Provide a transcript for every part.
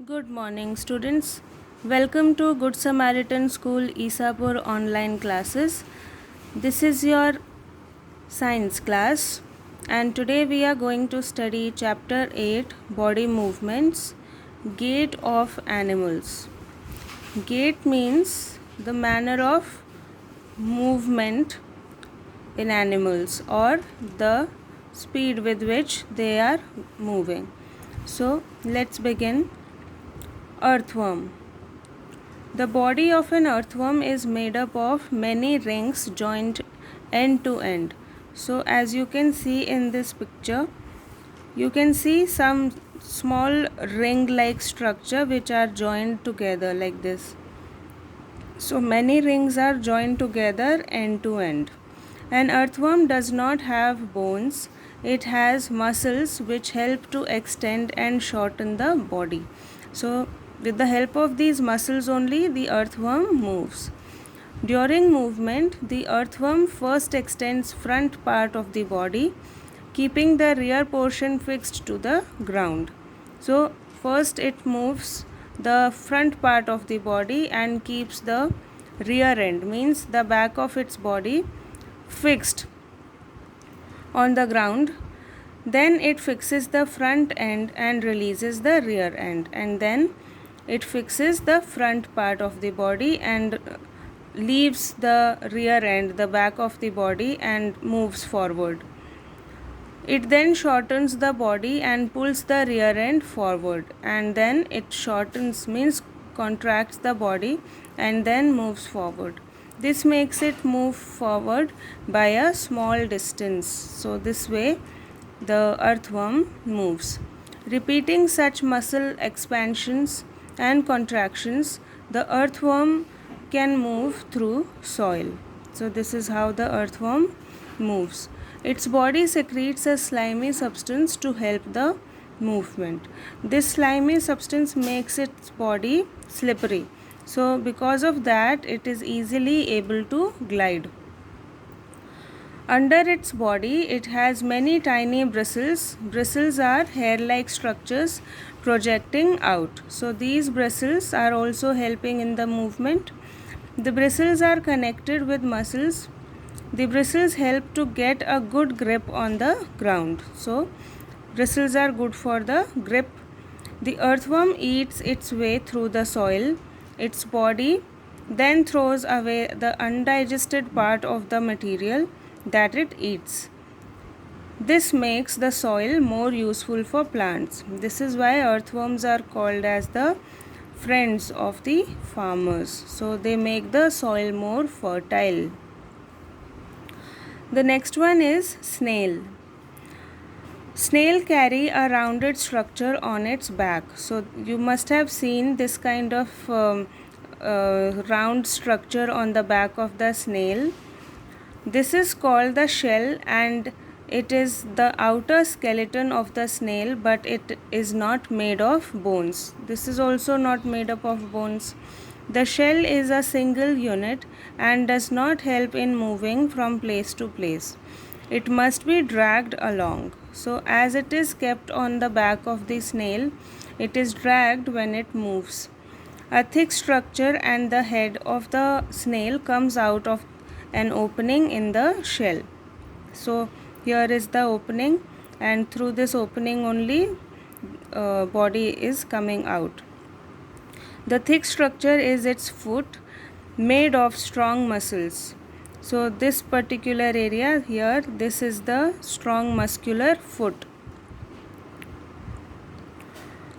Good morning, students. Welcome to Good Samaritan School Isapur online classes. This is your science class, and today we are going to study chapter 8 Body Movements, Gait of Animals. Gait means the manner of movement in animals or the speed with which they are moving. So, let's begin. Earthworm. The body of an earthworm is made up of many rings joined end to end. So, as you can see in this picture, you can see some small ring like structure which are joined together like this. So, many rings are joined together end to end. An earthworm does not have bones, it has muscles which help to extend and shorten the body. So, with the help of these muscles only, the earthworm moves. During movement, the earthworm first extends front part of the body, keeping the rear portion fixed to the ground. So, first it moves the front part of the body and keeps the rear end, means the back of its body, fixed on the ground. Then it fixes the front end and releases the rear end, and then it fixes the front part of the body and leaves the rear end, the back of the body, and moves forward. It then shortens the body and pulls the rear end forward, and then it shortens means contracts the body and then moves forward. This makes it move forward by a small distance. So this way the earthworm moves. Repeating such muscle expansions and contractions, the earthworm can move through soil. So this is how the earthworm moves. Its body secretes a slimy substance to help the movement. This slimy substance makes its body slippery. So because of that, it is easily able to glide. Under its body, it has many tiny bristles. Bristles are hair-like structures projecting out. So these bristles are also helping in the movement. The bristles are connected with muscles. The bristles help to get a good grip on the ground. So bristles are good for the grip. The earthworm eats its way through the soil. Its body then throws away the undigested part of the material that it eats. This makes the soil more useful for plants. This is why earthworms are called as the friends of the farmers. So they make the soil more fertile. The next one is snail. Snail carry a rounded structure on its back. So you must have seen this kind of round structure on the back of the snail. This is called the shell, and it is the outer skeleton of the snail, but it is not made of bones. This is also not made up of bones. The shell is a single unit and does not help in moving from place to place. It must be dragged along. So as it is kept on the back of the snail, it is dragged when it moves. A thick structure and the head of the snail comes out of an opening in the shell. So here is the opening, and through this opening only body is coming out. The thick structure is its foot, made of strong muscles. So this particular area here, this is the strong muscular foot.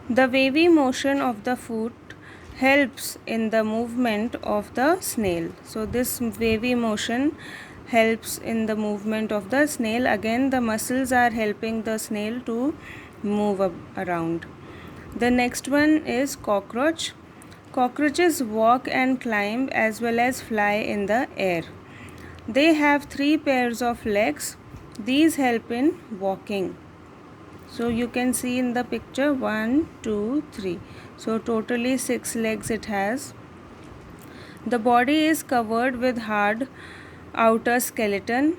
The wavy motion of the foot helps in the movement of the snail. So this wavy motion helps in the movement of the snail. Again, the muscles are helping the snail to move around. The next one is cockroach. Cockroaches walk and climb as well as fly in the air. They have 3 pairs of legs. These help in walking. So you can see in the picture 1, 2, 3. So totally 6 legs it has. The body is covered with hard outer skeleton.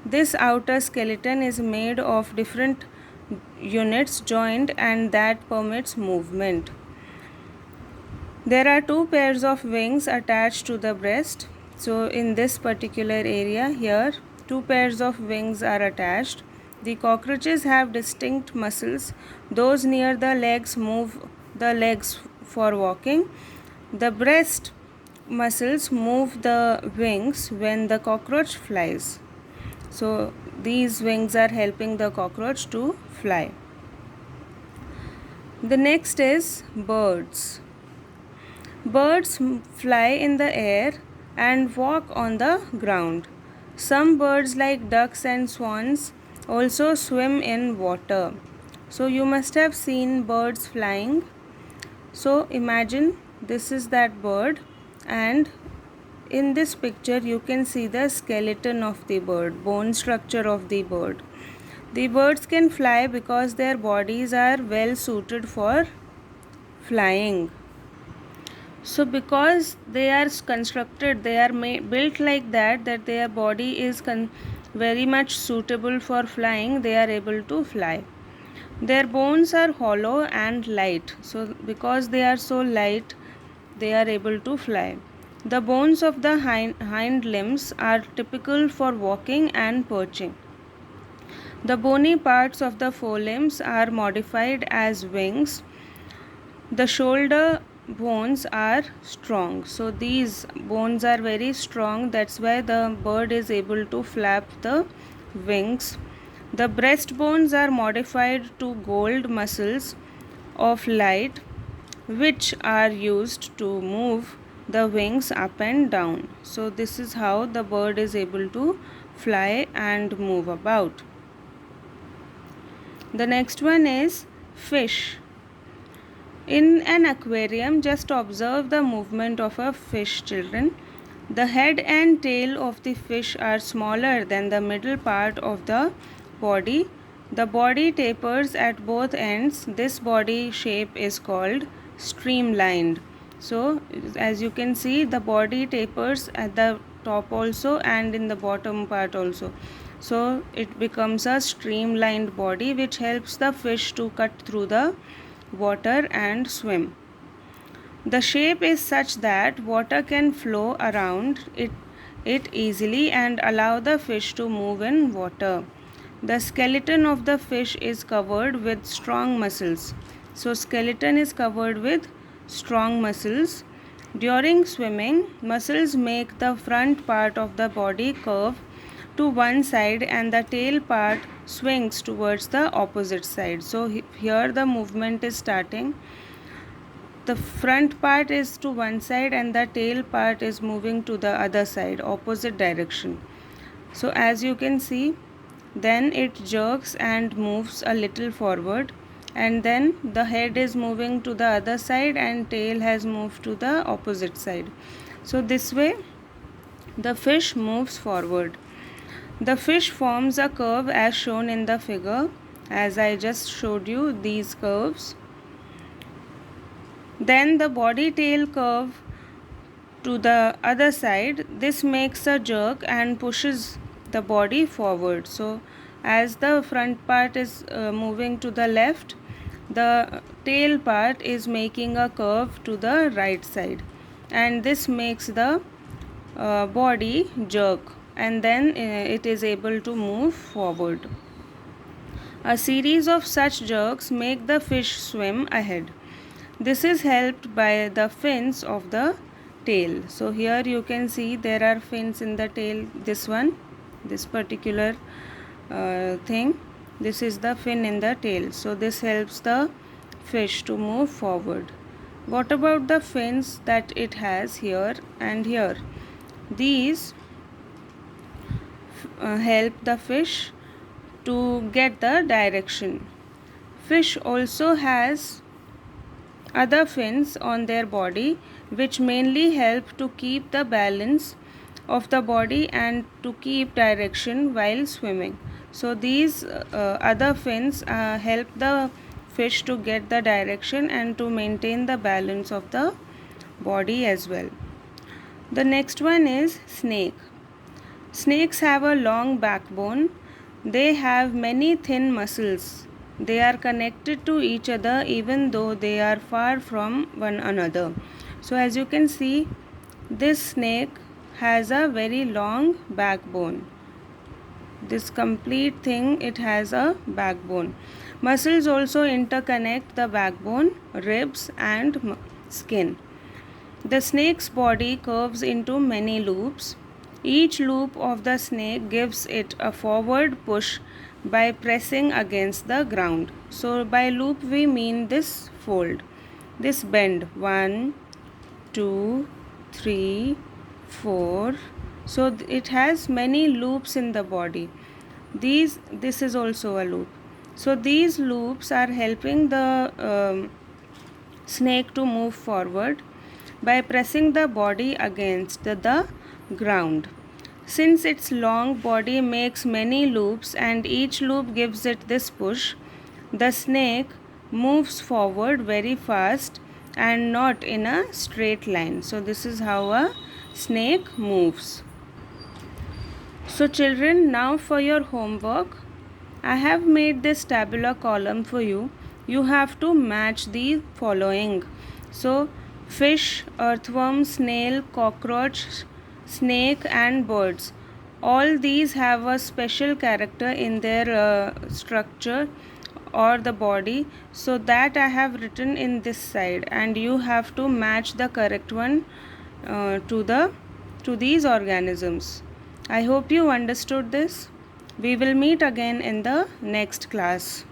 This outer skeleton is made of different units joined, and that permits movement. There are two pairs of wings attached to the breast. So in this particular area here, two pairs of wings are attached. The cockroaches have distinct muscles. Those near the legs move the legs for walking. The breast muscles move the wings when the cockroach flies. So these wings are helping the cockroach to fly. The next is birds. Birds fly in the air and walk on the ground. Some birds like ducks and swans also swim in water. So you must have seen birds flying. So imagine this is that bird, and in this picture you can see the skeleton of the bird, bone structure of the bird. The birds can fly because their bodies are well suited for flying. So because they are constructed, they are built like that their body is very much suitable for flying, they are able to fly. Their bones are hollow and light. So because they are so light, they are able to fly. The bones of the hind limbs are typical for walking and perching. The bony parts of the forelimbs are modified as wings. The shoulder bones are strong. So these bones are very strong. That's why the bird is able to flap the wings. The breast bones are modified to gold muscles of light, which are used to move the wings up and down. So this is how the bird is able to fly and move about. The next one is fish. In an aquarium, just observe the movement of a fish, children. The head and tail of the fish are smaller than the middle part of the body. The body tapers at both ends. This body shape is called streamlined. So as you can see, the body tapers at the top also and in the bottom part also. So it becomes a streamlined body which helps the fish to cut through the water and swim. The shape is such that water can flow around it easily and allow the fish to move in water. The skeleton of the fish is covered with strong muscles. So skeleton is covered with strong muscles. During swimming, muscles make the front part of the body curve to one side and the tail part swings towards the opposite side. So here the movement is starting. The front part is to one side and the tail part is moving to the other side, opposite direction. So as you can see, then it jerks and moves a little forward, and then the head is moving to the other side and tail has moved to the opposite side. So this way the fish moves forward. The fish forms a curve as shown in the figure, as I just showed you these curves. Then the body tail curve to the other side. This makes a jerk and pushes the body forward. So as the front part is moving to the left, the tail part is making a curve to the right side, and this makes the body jerk, and then it is able to move forward. A series of such jerks make the fish swim ahead. This is helped by the fins of the tail. So here you can see there are fins in the tail. This particular thing, this is the fin in the tail. So this helps the fish to move forward. What about the fins that it has here and here? These help the fish to get the direction. Fish also has other fins on their body which mainly help to keep the balance of the body and to keep direction while swimming. So these other fins help the fish to get the direction and to maintain the balance of the body as well. The next one is snake. Snakes have a long backbone. They have many thin muscles. They are connected to each other even though they are far from one another. So as you can see, this snake has a very long backbone. This complete thing, it has a backbone. Muscles also interconnect the backbone, ribs and skin. The snake's body curves into many loops. Each loop of the snake gives it a forward push by pressing against the ground. So by loop we mean this fold, this bend. 1, 2, 3, 4. So it has many loops in the body. This is also a loop. So these loops are helping the snake to move forward by pressing the body against the ground. Since its long body makes many loops and each loop gives it this push, the snake moves forward very fast and not in a straight line. So this is how a snake moves. So children, now for your homework, I have made this tabular column for you. You have to match the following. So fish, earthworm, snail, cockroach, snake and birds. All these have a special character in their structure or the body. So that I have written in this side, and you have to match the correct one to these organisms. I hope you understood this. We will meet again in the next class.